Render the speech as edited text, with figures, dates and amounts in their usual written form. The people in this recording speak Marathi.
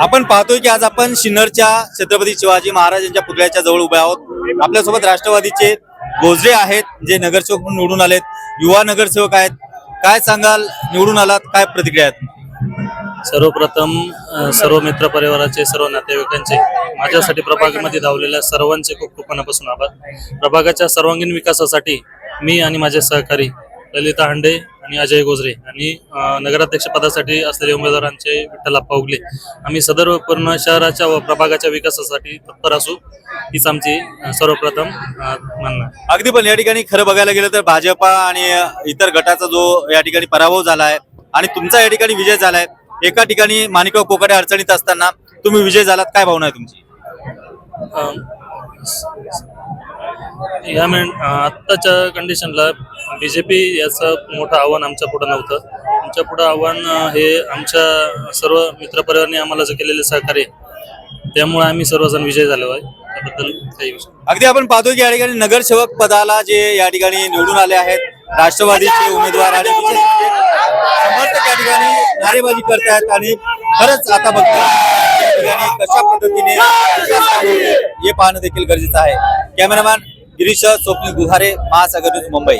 आपण पाहतोय की आज आपण सिन्नरच्या छत्रपती शिवाजी महाराजांच्या पुतळ्याच्या जवळ उभे आहोत। आपल्यासोबत राष्ट्रवादीचे गोजरे आहेत, जे नगरसेवक म्हणून निवडून आलेत, युवा नगरसेवक आहेत। काय सांगाल, निवडून आलात, काय प्रतिक्रिया आहेत? सर्वप्रथम सर्व मित्र परिवाराचे, सर्व नातेवाईकांचे, माझ्यासाठी प्रभागामध्ये धावलेल्या सर्वांचे खूप खूप मनापासून आभार। प्रभागाच्या सर्वांगीण विकासासाठी मी आणि माझे सहकारी ललिता हांडे आणि अजय गोजरे आणि नगराध्यक्ष पदासाठी असलेले उमेदवारांचे विठ्ठलप्पा उगले, आम्ही सदर पूर्ण शहराच्या व प्रभागाच्या विकासासाठी तत्पर असू, हीच आमची सर्वप्रथम म्हणणं। अगदी, पण या ठिकाणी खरं बघायला गेलं तर भाजपा आणि इतर गटाचा जो या ठिकाणी पराभव झालाय आणि तुमचा या ठिकाणी विजय झालाय। एका ठिकाणी माणिकराव कोकाटे अडचणीत असताना तुम्ही विजय झालात, काय भावना आहे तुमची? या आत्ताच्या कंडिशनला बीजेपी याचं मोठं आव्हान आमच्या पुढे नव्हतं। आमच्या पुढे आव्हान हे आमच्या सर्व मित्रपरिवारांनी आम्हाला जे केलेले सहकार्य, त्यामुळे आम्ही सर्वजण विजय झालो आहे, त्याबद्दल काही विषय। अगदी आपण पाहतो की या ठिकाणी नगरसेवक पदाला जे या ठिकाणी निवडून आले आहेत राष्ट्रवादीचे उमेदवार आणि विशेष म्हणजे समर्थक या ठिकाणी नारेबाजी करतायत आणि खरंच आता बघतो या ठिकाणी कशा पद्धतीने हे पाहणं देखील गरजेचं आहे। कॅमेरामॅन गिरीश, स्वप्नील गुहारे, महासागर न्यूज, मुंबई।